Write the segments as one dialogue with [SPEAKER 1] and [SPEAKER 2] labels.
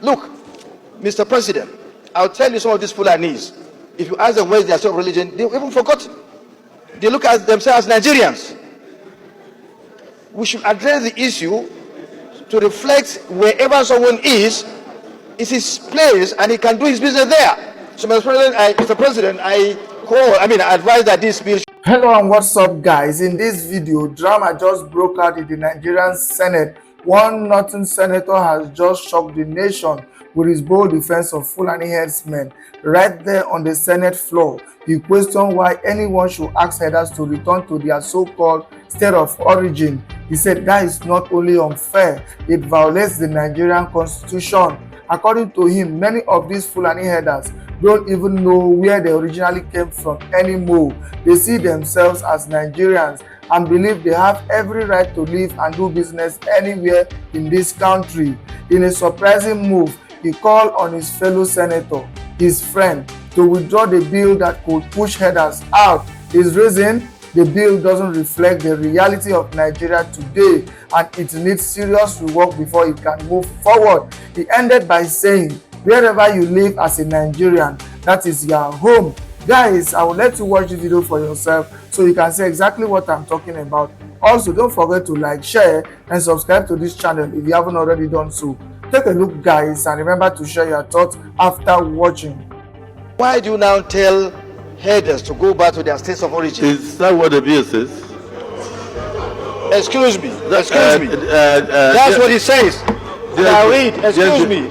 [SPEAKER 1] Look, Mr. President, I'll tell you some of these Fulanis. If you ask them where is their religion, they even forgot. They look at themselves as Nigerians. We should address the issue to reflect wherever someone is his place, and he can do his business there. So, Mr. President, I advise that this bill.
[SPEAKER 2] Hello and what's up, guys? In this video, drama just broke out in the Nigerian Senate. One northern senator has just shocked the nation with his bold defense of Fulani Herdsmen. Right there on the Senate floor, he questioned why anyone should ask herders to return to their so-called state of origin. He said that is not only unfair, it violates the Nigerian constitution. According to him, many of these Fulani herders don't even know where they originally came from anymore. They see themselves as Nigerians and believe they have every right to live and do business anywhere in this country. In a surprising move, he called on his fellow senator, his friend, to withdraw the bill that could push herders out. His reason: the bill doesn't reflect the reality of Nigeria today and it needs serious rework before it can move forward. He ended by saying, wherever you live as a Nigerian, that is your home. Guys, I will let you watch the video for yourself so you can see exactly what I'm talking about. Also, don't forget to like, share and subscribe to this channel if you haven't already done so. Take a look, guys, and remember to share your thoughts after watching.
[SPEAKER 1] Why do you now tell herders to go back to their states of origin?
[SPEAKER 3] Is that what the bill says?
[SPEAKER 1] Excuse me. That's what he says. Now read. Excuse me.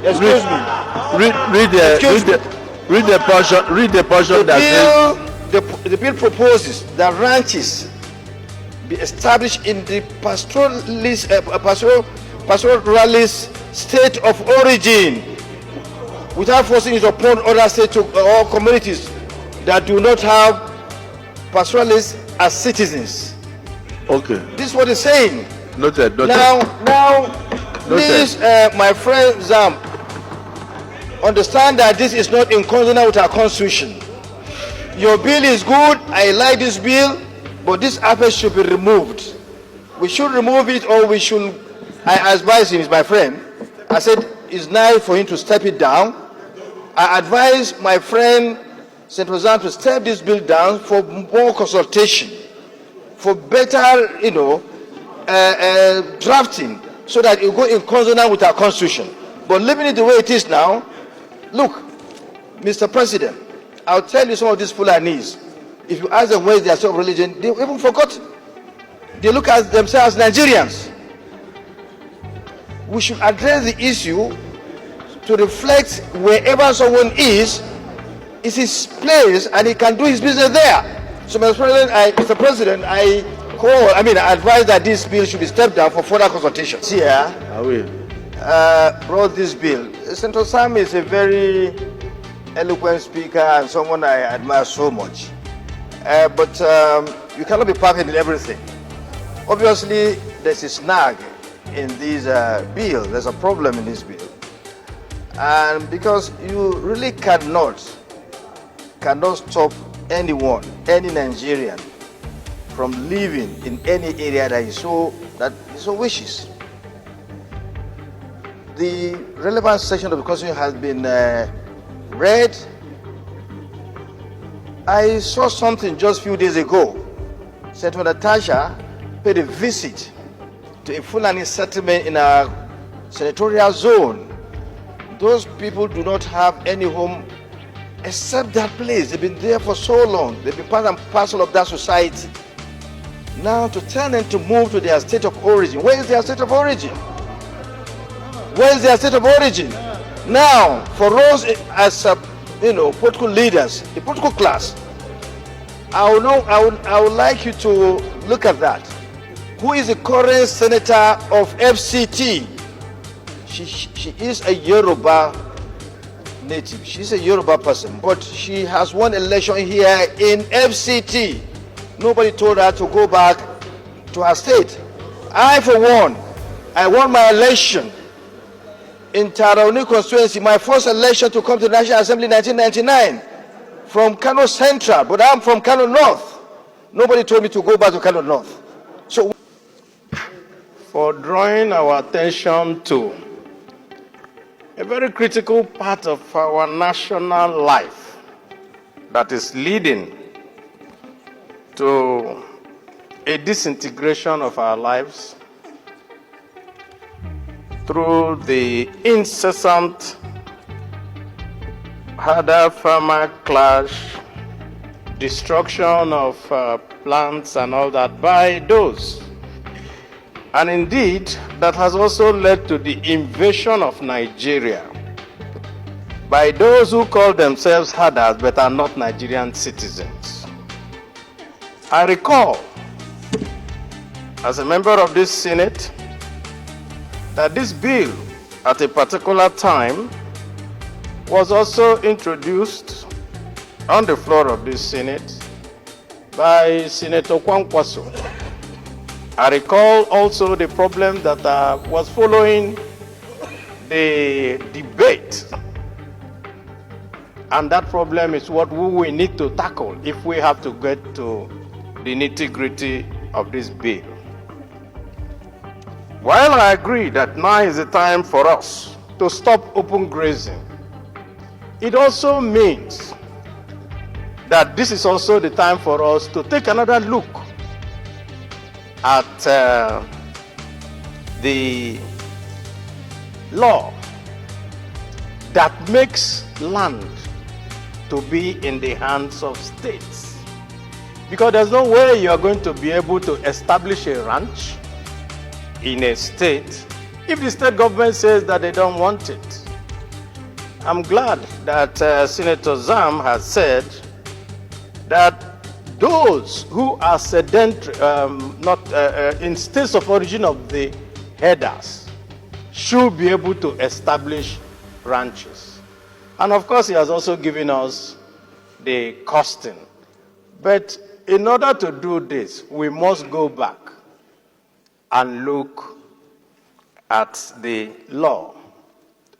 [SPEAKER 3] Read the portion that says
[SPEAKER 1] the bill proposes that ranches be established in the pastoralist state of origin without forcing it upon other states or communities that do not have pastoralists as citizens.
[SPEAKER 3] Okay.
[SPEAKER 1] This is what he's saying.
[SPEAKER 3] Noted.
[SPEAKER 1] Now, please, my friend Zam, understand that this is not in consonance with our constitution. Your bill is good. I like this bill, but this aspect should be removed. We should remove it, or we should. I advise him, he's my friend. I said it's nice for him to step it down. I advise my friend Senator Zam to step this bill down for more consultation, for better, drafting, so that it will go in consonance with our constitution. But leaving it the way it is now, look, Mr. President, I'll tell you some of these Fulanis. If you ask them where is their sort of religion, they even forgot. They look at themselves as Nigerians. We should address the issue to reflect wherever someone is his place, and he can do his business there. So, Mr. President, I advise that this bill should be stepped down for further consultations. Here, brought this bill. Senator Sam is a very eloquent speaker and someone I admire so much. But you cannot be perfect in everything. Obviously, there's a snag in this bill. There's a problem in this bill. And because you really cannot stop anyone, any Nigerian, from living in any area that he so wishes. The relevant section of the Constitution has been read. I saw something just a few days ago. Senator Natasha paid a visit to a Fulani settlement in our senatorial zone. Those people do not have any home except that place. They've been there for so long. They've been part and parcel of that society. Now to tell them to move to their state of origin. Where is their state of origin? Where is their state of origin? Now, for us as political leaders, the political class, I would like you to look at that. Who is the current senator of FCT? She is a Yoruba native. She's a Yoruba person, but she has won election here in FCT. Nobody told her to go back to her state. I, for one, I won my election in Tarauni constituency, my first election to come to the National Assembly in 1999, from Kano Central, but I'm from Kano North. Nobody told me to go back to Kano North. So,
[SPEAKER 4] for drawing our attention to
[SPEAKER 1] a very critical part of our national life that is leading to a disintegration of our lives through the incessant herder-farmer clash, destruction of plants and all that by those. And indeed, that has also led to the invasion of Nigeria by those who call themselves herders but are not Nigerian citizens. I recall, as a member of this Senate, that this bill at a particular time was also introduced on the floor of this Senate by Senator Kwankwaso. I recall also the problem that was following the debate, and that problem is what we need to tackle if we have to get to the nitty-gritty of this bill. While I agree that now is the time for us to stop open grazing, it also means that this is also the time for us to take another look at the law that makes land to be in the hands of states. Because there's no way you are going to be able to establish a ranch in a state if the state government says that they don't want it. I'm glad that Senator Zam has said that those who are sedentary, in states of origin of the herders, should be able to establish ranches. And of course, he has also given us the costing. But in order to do this, we must go back and look at the law.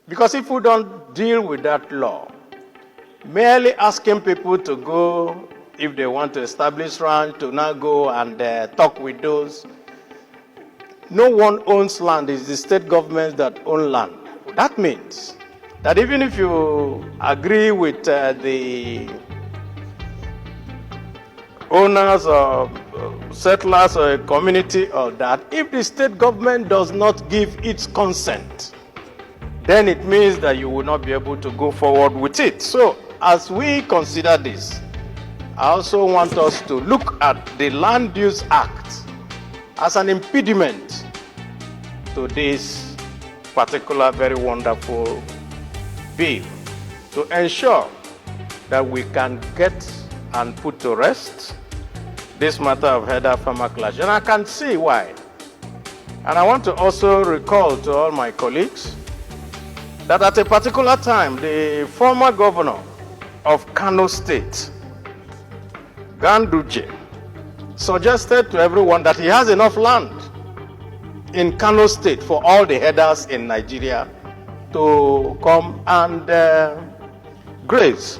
[SPEAKER 1] Because if we don't deal with that law, merely asking people to go, if they want to establish ranch, to now go and talk with those. No one owns land. It's the state governments that own land. That means that even if you agree with the owners or settlers or a community or that, if the state government does not give its consent, then it means that you will not be able to go forward with it. So as we consider this, I also want us to look at the Land Use Act as an impediment to this particular very wonderful bill to ensure that we can get and put to rest this matter of herder-farmer clash. And I can see why. And I want to also recall to all my colleagues that at a particular time, the former governor of Kano State, Ganduje, suggested to everyone that he has enough land in Kano State for all the herders in Nigeria to come and graze.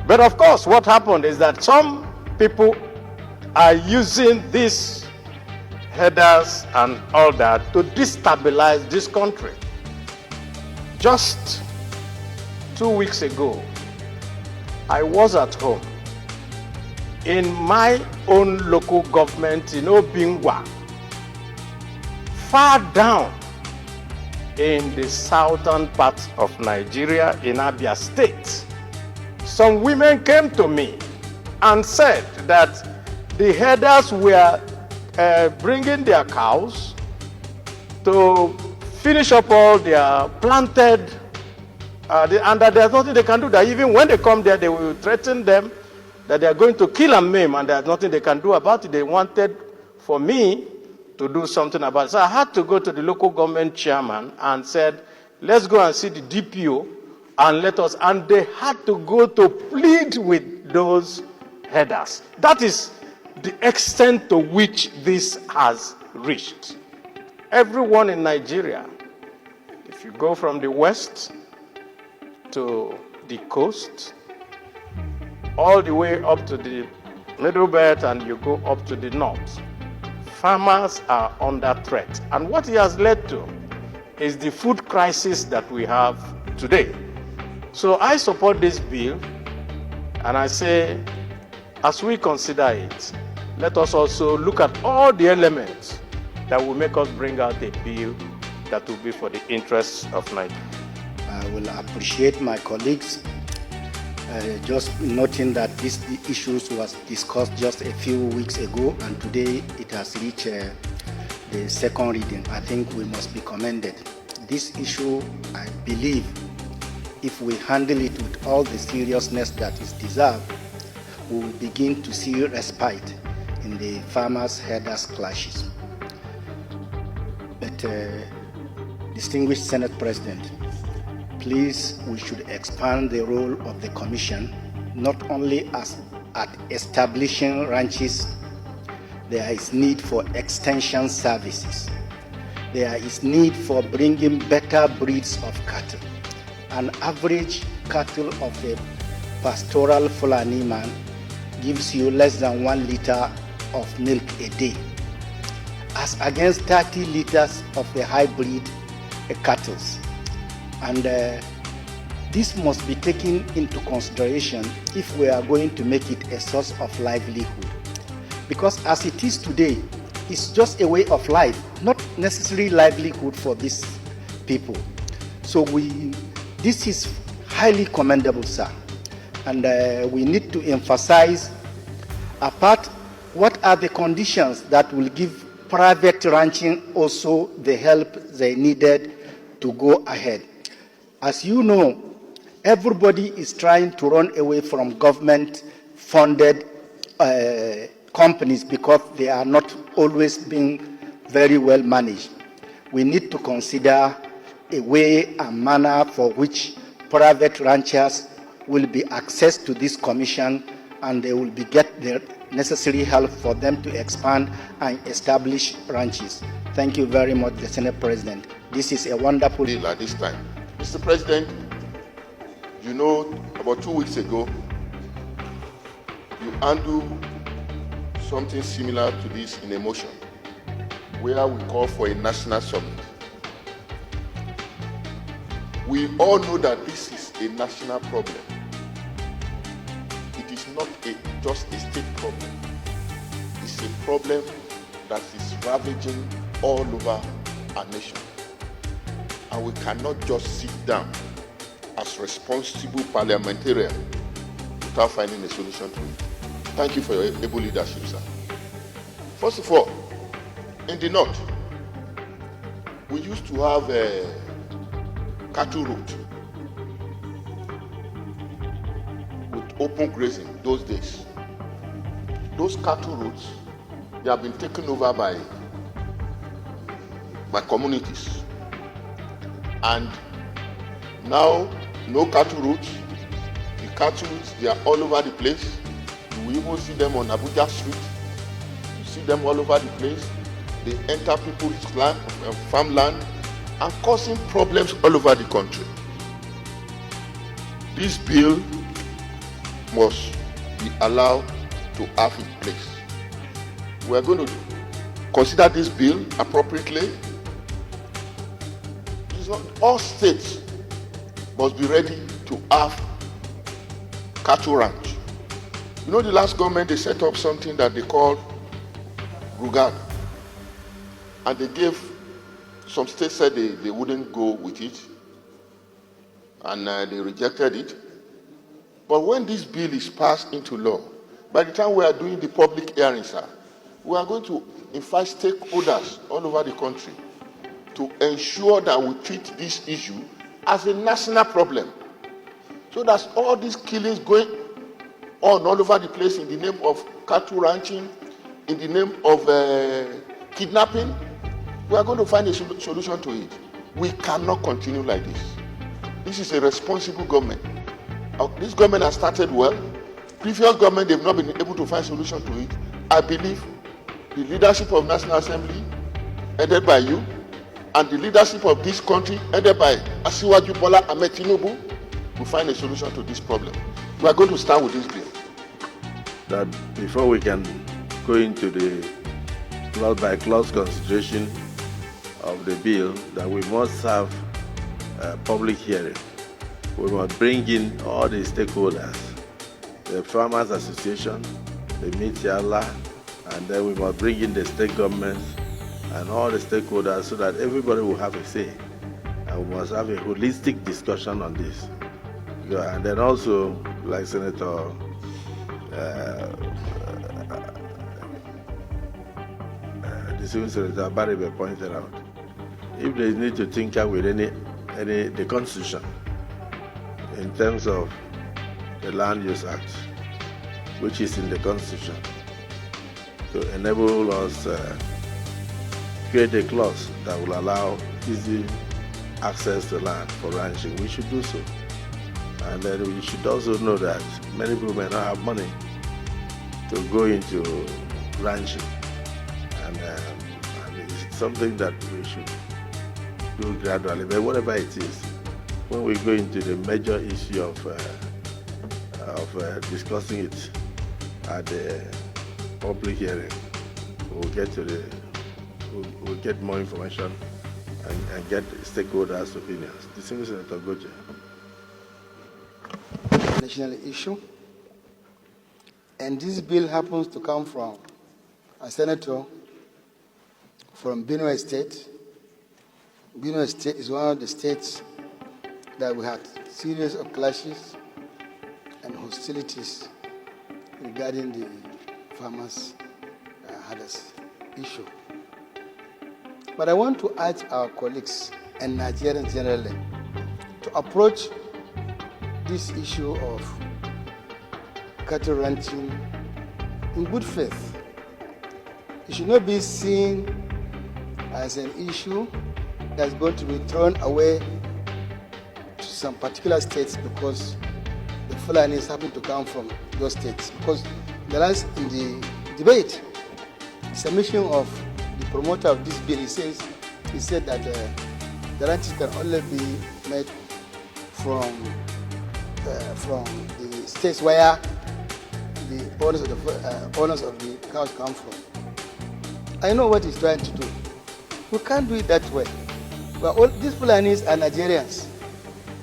[SPEAKER 1] But of course, what happened is that some people are using these herders and all that to destabilize this country. Just 2 weeks ago, I was at home in my own local government in Obingwa, far down in the southern part of Nigeria in Abia State. Some women came to me and said that the herders were bringing their cows to finish up all their planted, and that there's nothing they can do. That even when they come there, they will threaten them that they are going to kill and maim, and there's nothing they can do about it. They wanted for me to do something about it. So I had to go to the local government chairman and said, let's go and see the DPO and let us, and they had to go to plead with those herders. That is the extent to which this has reached. Everyone in Nigeria, if you go from the west to the coast, all the way up to the middle belt and you go up to the north, farmers are under threat. And what it has led to is the food crisis that we have
[SPEAKER 4] today. So I support this bill, and I say, as we consider it, let us also look at all the elements that will make us bring out a bill that will be for the interests of Nigeria.
[SPEAKER 5] I will appreciate my colleagues just noting that this issues was discussed just a few weeks ago, and today it has reached the second reading. I think we must be commended. This issue, I believe, if we handle it with all the seriousness that is deserved, we will begin to see respite in the farmers-herders clashes. But distinguished Senate President, please, we should expand the role of the Commission, not only at establishing ranches. There is need for extension services. There is need for bringing better breeds of cattle. An average cattle of a pastoral Fulani man gives you less than 1 liter of milk a day, as against 30 liters of the hybrid cattle. And this must be taken into consideration if we are going to make it a source of livelihood. Because as it is today, it's just a way of life, not necessarily livelihood for these people. So this is highly commendable, sir. And we need to emphasize, apart, what are the conditions that will give private ranching also the help they needed to go ahead. As you know, everybody is trying to run away from government-funded companies because they are not always being very well managed. We need to consider a way and manner for which private ranchers will be accessed to this commission, and they will get the necessary help for them to expand and establish ranches. Thank you very much, the Senate President. This is a wonderful
[SPEAKER 3] deal at this time. Mr. President, you know, about 2 weeks ago, you handled something similar to this in a motion, where we call for a national summit. We all know that this is a national problem. It is not just a state problem. It's a problem that is ravaging all over our nation. And we cannot just sit down as responsible parliamentarians without finding a solution to it. Thank you for your able leadership, sir. First of all, in the north, we used to have a cattle route with open grazing those days. Those cattle routes, they have been taken over by communities. And now, no cattle routes. The cattle routes, they are all over the place. You will even see them on Abuja Street. You see them all over the place. They enter people's land, farmland, and causing problems all over the country. This bill must be allowed to have its place. We are going to consider this bill appropriately. All states must be ready to have cattle ranch. You know, the last government, they set up something that they called Rugan, and they gave, some states said they wouldn't go with it, and they rejected it. But when this bill is passed into law, by the time we are doing the public hearing, sir, we are going to invite stakeholders all over the country to ensure that we treat this issue as a national problem. So that's all these killings going on all over the place in the name of cattle ranching, in the name of kidnapping. We are going to find a solution to it. We cannot continue like this. This is a responsible government. This government has started well. Previous government, they've not been able to find a solution to it. I believe the leadership of National Assembly, headed by you, and the leadership of this country, headed by Asiwaju Bola Ahmed Tinubu, will find a solution to this problem. We are going to start with this bill. That before we can go into the clause-by-clause consideration of the bill, that we must have a public hearing.
[SPEAKER 6] we must bring in all the stakeholders, the Farmers Association, the Mitiala, and then we must bring in the state governments and all the stakeholders so that everybody will have a say. And we must have a holistic discussion on this. Yeah, and then also, like Senator Distinguished Senator Baribe pointed out, if they need to tinker with the Constitution in terms of the Land Use Act, which is in the Constitution, to enable us create a clause that will allow easy access to land for ranching, we should do so. And then we should also know that many people may not have money to go into ranching. And it's something that we should do gradually. But whatever it is, when we go into the major issue of discussing it at the public hearing, we'll get more information and get stakeholders' opinions. Distinguished Senator Goje.
[SPEAKER 7] National issue, and this bill happens to come from a senator from Benue State. Benue State is one of the states that we had series of clashes and hostilities regarding the farmers' herders issue. But I want to urge our colleagues and Nigerians generally to approach this issue of cattle ranching in good faith. It should not be seen as an issue that's going to be thrown away to some particular states because the Fulanis happen to come from those states. Because in the debate, submission of the promoter of this bill, he said that the ranches can only be made from the states where the owners of the cows come from. I know what he's trying to do. We can't do it that way. But all these Fulanis are Nigerians.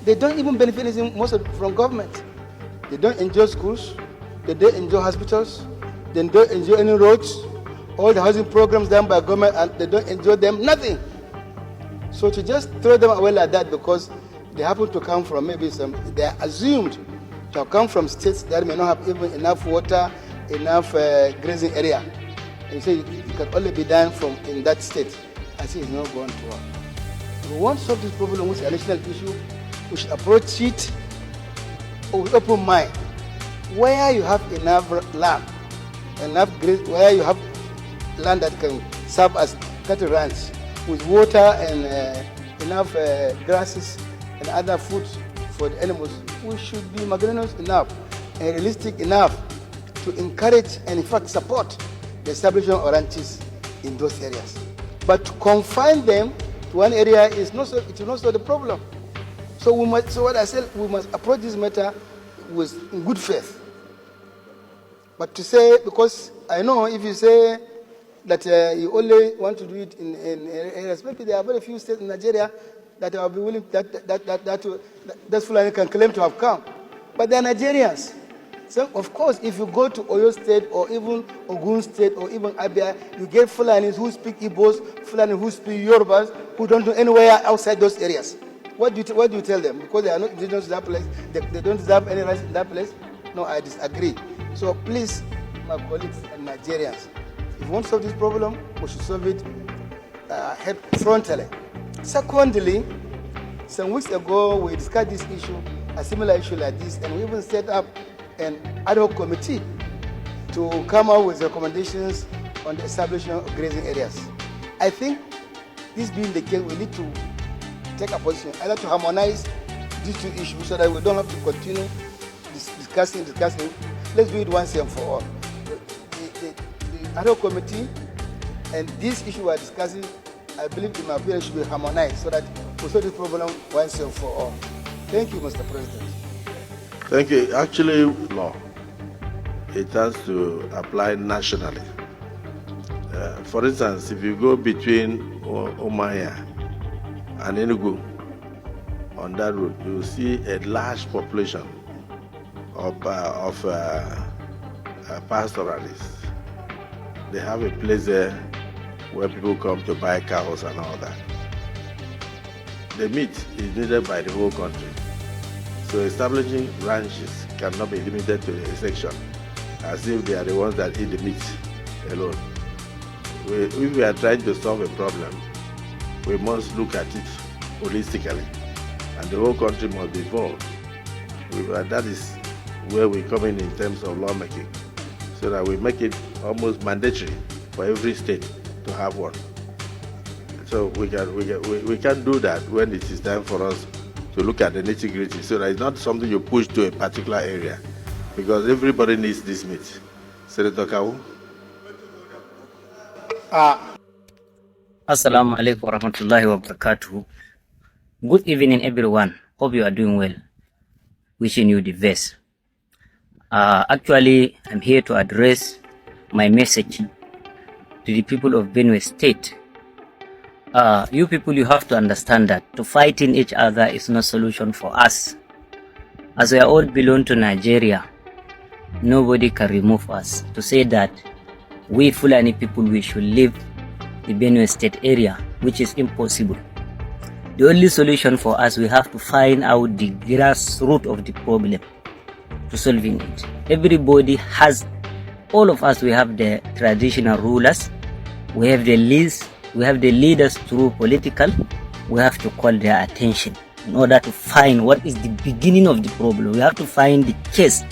[SPEAKER 7] They don't even benefit anything from government. They don't enjoy schools. They don't enjoy hospitals. They don't enjoy any roads. All the housing programs done by government, and they don't enjoy them, nothing. So to just throw them away like that because they happen to come from they are assumed to have come from states that may not have even enough water, enough grazing area. And you say it can only be done in that state. I say it's not going to work. If we want to solve this problem, which is a national issue, we should approach it with open mind. Where you have enough land, where you have land that can serve as cattle ranch with water and enough grasses and other foods for the animals, we should be magnanimous enough and realistic enough to encourage and in fact support the establishment of ranches in those areas. But to confine them to one area it will not solve the problem. So what I said, we must approach this matter in good faith. But to say, because I know if you say that you only want to do it in areas, maybe there are very few states in Nigeria that will be willing, that Fulani can claim to have come. But they are Nigerians. So, of course, if you go to Oyo State or even Ogun State or even Abia, you get Fulanis who speak Igbos, Fulani who speak Yorubas, who don't go anywhere outside those areas. What do you tell them? Because they are not indigenous to that place, they don't deserve any rights in that place? No, I disagree. So please, my colleagues and Nigerians, if we want to solve this problem, we should solve it frontally. Secondly, some weeks ago, we discussed this issue, a similar issue like this, and we even set up an ad hoc committee to come up with recommendations on the establishment of grazing areas. I think this being the case, we need to take a position, either to harmonize these two issues so that we don't have to continue discussing. Let's do it once and for all. The ad hoc committee and this issue we are discussing, I believe in my opinion, should be harmonized so that we solve this problem once and for all. Thank you, Mr. President.
[SPEAKER 6] Thank you. Actually, law, it has to apply nationally. For instance, if you go between Umuahia and Enugu on that route, you will see a large population of pastoralists. They have a place there where people come to buy cows and all that. The meat is needed by the whole country. So establishing ranches cannot be limited to a section, as if they are the ones that eat the meat alone. If we are trying to solve a problem, we must look at it holistically, and the whole country must be involved. That is where we come in terms of lawmaking, so that we make it almost mandatory for every state to have one. So we can do that when it is time for us to look at the nitty-gritty, so that it's not something you push to a particular area, because everybody needs this meat. Senator Kawu?
[SPEAKER 8] Assalamu alaikum warahmatullahi wabarakatuh. Good evening, everyone. Hope you are doing well. Wishing you the best. Actually, I'm here to address my message to the people of Benue State. You people, you have to understand that to fighting each other is no solution for us. As we all belong to Nigeria, nobody can remove us to say that we Fulani people, we should leave the Benue State area, which is impossible. The only solution for us, we have to find out the grassroots of the problem to solving it. Everybody has, all of us, we have the traditional rulers, we have the leaders through political. We have to call their attention in order to find what is the beginning of the problem. We have to find the case,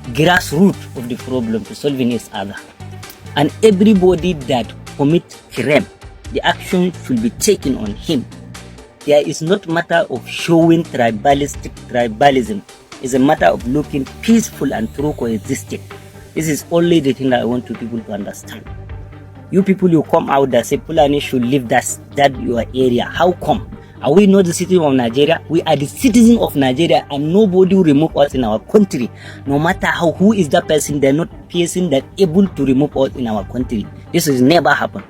[SPEAKER 8] grassroots of the problem to solving each other. And everybody that commit crime, the action should be taken on him. There is not matter of showing tribalism. It's a matter of looking peaceful and true coexisting. This is only the thing that I want you people to understand. You people, you come out that say Fulani should leave that your area. How come? Are we not the citizen of Nigeria? We are the citizen of Nigeria, and nobody will remove us in our country. No matter who is that person, they're not person that able to remove us in our country. This has never happened.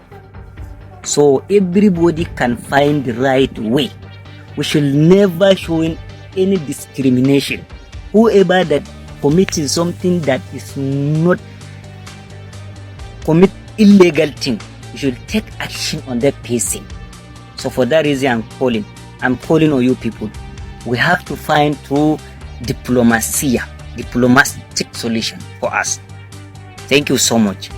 [SPEAKER 8] So everybody can find the right way. We should never show any discrimination. Whoever that commits something that is not commit illegal thing, we should take action on that person. So for that reason, I'm calling on you people. We have to find through diplomatic solution for us. Thank you so much.